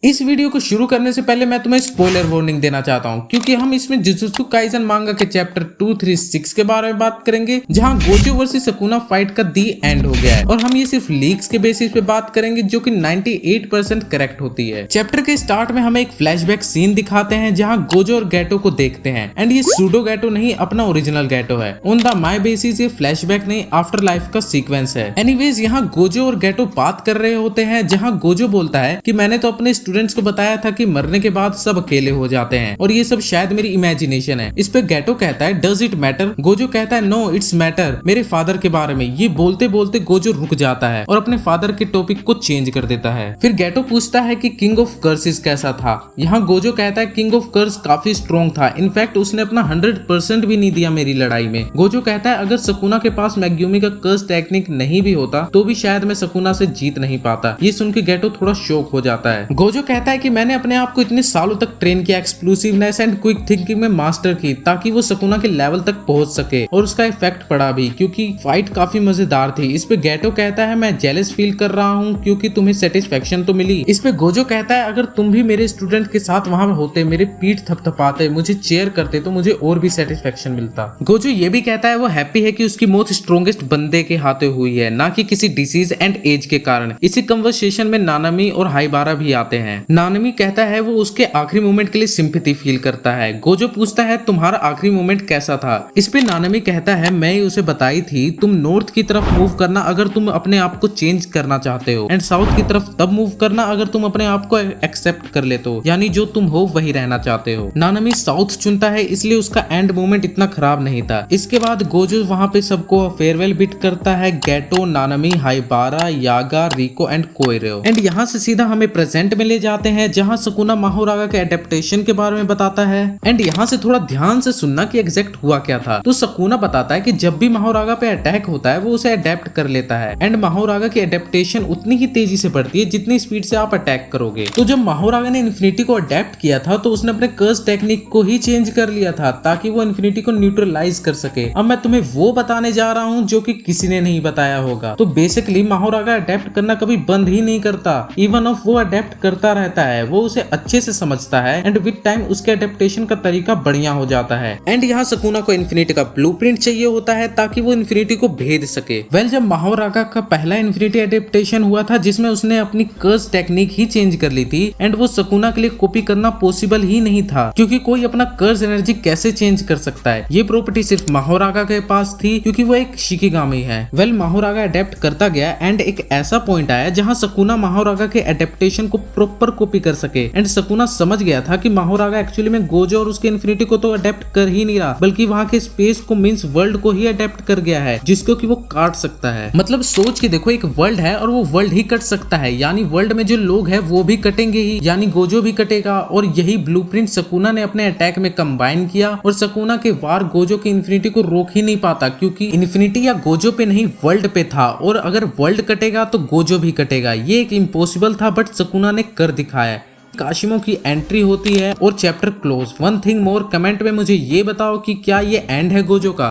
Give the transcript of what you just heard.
इस वीडियो को शुरू करने से पहले मैं तुम्हें स्पॉइलर वार्निंग देना चाहता हूं, क्योंकि हम इसमें जुजुत्सु काइसन मांगा के चैप्टर 236 के बारे में बात करेंगे, जहां गोजो वर्सेस सुकुना फाइट का दी एंड हो गया है। और हम ये सिर्फ लीक्स के बेसिस पे बात करेंगे, जो कि 98% करेक्ट होती है। चैप्टर के स्टार्ट में हमें एक फ्लैशबैक सीन दिखाते हैं, जहां गोजो और गैटो को देखते हैं। एंड ये सूडो गैटो नहीं, अपना ओरिजिनल गैटो है। ऑन द माई बेसिस ये फ्लैशबैक नहीं, आफ्टर लाइफ का सीक्वेंस है। एनीवेज यहाँ गोजो और गैटो बात कर रहे होते हैं, जहाँ गोजो बोलता है कि मैंने तो अपने स्टूडेंट्स को बताया था कि मरने के बाद सब अकेले हो जाते हैं और ये सब शायद मेरी इमेजिनेशन है। इस पे गैटो कहता है डज इट मैटर? गोजो कहता है नो इट्स मैटर, मेरे फादर के बारे में। ये बोलते बोलते गोजो रुक जाता है और अपने फादर के टॉपिक को चेंज कर देता है। फिर गैटो पूछता है कि किंग ऑफ कर्सेस कैसा था। यहाँ गोजो कहता है किंग ऑफ कर्स काफी स्ट्रॉन्ग था, इनफैक्ट उसने अपना 100% भी नहीं दिया मेरी लड़ाई में। गोजो कहता है अगर सकुना के पास मेग्यूमी का कर्स टेक्निक नहीं भी होता तो भी शायद मैं सकुना से जीत नहीं पाता। ये सुन के गैटो थोड़ा शॉक हो जाता है। गोजो कहता है कि मैंने अपने आप को इतने सालों तक ट्रेन किया, एक्सप्लोसिवनेस एंड क्विक थिंकिंग में मास्टर की, ताकि वो सकुना के लेवल तक पहुंच सके। और उसका इफेक्ट पड़ा भी, क्योंकि फाइट काफी मजेदार थी। इस पे गैटो कहता है मैं जेलस फील कर रहा हूँ क्योंकि तुम्हें सेटिस्फेक्शन तो मिली। इस पे गोजो कहता है अगर तुम भी मेरे स्टूडेंट के साथ वहां होते, मेरे पीठ थपथपाते, मुझे चेयर करते, तो मुझे और भी सेटिस्फेक्शन मिलता। गोजो ये भी कहता है वो हैप्पी है कि उसकी मौत स्ट्रॉन्गेस्ट बंदे के हाथों हुई है, ना कि किसी डिसीज एंड एज के कारण। इसी कन्वर्सेशन में नानामी और हाइबारा भी आते हैं। नानामी कहता है वो उसके आखिरी मोमेंट के लिए सिंपैथी फील करता है। गोजो पूछता है तुम्हारा आखिरी मोमेंट कैसा था। इस पे नानामी कहता है मैं उसे बताई थी तुम नॉर्थ की तरफ मूव करना अगर तुम अपने आप को चेंज करना चाहते हो, एंड साउथ की तरफ तब मूव करना अगर तुम अपने आप को एक्सेप्ट कर लेते हो, यानी जो तुम हो वही रहना चाहते हो। नानामी साउथ चुनता है, इसलिए उसका एंड मोमेंट इतना खराब नहीं था। इसके बाद गोजो वहां पे सबको फेयरवेल बिट करता है, गैटो, नानामी, हाइबारा, यागा, रिको एंड कोइरो। एंड यहाँ से सीधा हमें प्रेजेंट में ले जाते हैं, जहाँ सुकुना माहोरागा के एडेप्टेशन के बारे में बताता है। एंड यहाँ से थोड़ा ध्यान से सुनना कि एग्जैक्ट हुआ क्या था। तो सुकुना बताता है कि जब भी माहोरागा पे अटैक होता है वो उसे अडेप्ट कर लेता है, एंड माहोरागा की एडेप्टेशन उतनी ही तेजी से बढ़ती है जितनी स्पीड से आप अटैक करोगे। तो जब माहोरागा ने इन्फिनिटी को अडेप्ट किया था तो उसने अपने कर्स टेक्निक को ही चेंज कर लिया था, ताकि वो इन्फिनिटी को न्यूट्रलाइज कर सके। अब मैं तुम्हें वो बताने जा रहा हूँ जो कि किसी ने नहीं बताया होगा। तो बेसिकली माहोरागा अडेप्ट करना कभी बंद ही नहीं करता, इवन ऑफ वो अडेप्ट करता रहता है। वो उसे अच्छे से समझता है एंड विद टाइम उसके एडेप्टेशन का तरीका बढ़िया हो जाता है। एंड यहाँ सुकुना को इन्फिनिटी का ब्लूप्रिंट चाहिए होता है ताकि वो इन्फिनिटी को भेद सके। वेल जब माहोरागा का पहला इन्फिनिटी एडेप्टेशन हुआ था, जिसमें उसने अपनी कर्स टेक्निक ही चेंज कर ली थी, एंड वो सुकुना के लिए कॉपी करना पॉसिबल ही नहीं था, क्योंकि कोई अपना कर्स एनर्जी कैसे चेंज कर सकता है। ये प्रॉपर्टी सिर्फ माहोरागा के पास थी, क्योंकि वो एक शिकिगामी है। वेल माहोरागा अडेप्ट करता गया एंड एक ऐसा पॉइंट आया जहाँ सुकुना माहोरागा के एडेप्टेशन को प्रॉपर कॉपी कर सके। एंड सुकुना समझ गया था कि माहोरागा एक्चुअली में गोजो और उसके इन्फिनिटी को तो अडेप्ट कर ही नहीं रहा, बल्कि वहां के स्पेस को मींस वर्ल्ड को ही अडेप्ट कर गया है, जिसको कि वो काट सकता है। मतलब सोच के देखो, एक वर्ल्ड है और वो वर्ल्ड ही कट सकता है, यानी वर्ल्ड में जो लोग हैं वो भी कटेंगे ही, यानी गोजो भी कटेगा। और यही ब्लूप्रिंट सुकुना ने अपने अटैक में कंबाइन किया, और सुकुना के वार गोजो की इन्फिनिटी को रोक ही नहीं पाता, क्योंकि इन्फिनिटी या गोजो पे नहीं वर्ल्ड पे था, और अगर वर्ल्ड कटेगा तो गोजो भी कटेगा। ये एक इम्पॉसिबल था, बट सुकुना ने कर दिखाया। काशिमो की एंट्री होती है और chapter close. One thing more, comment में मुझे ये बताओ कि क्या ये एंड है गोजो का।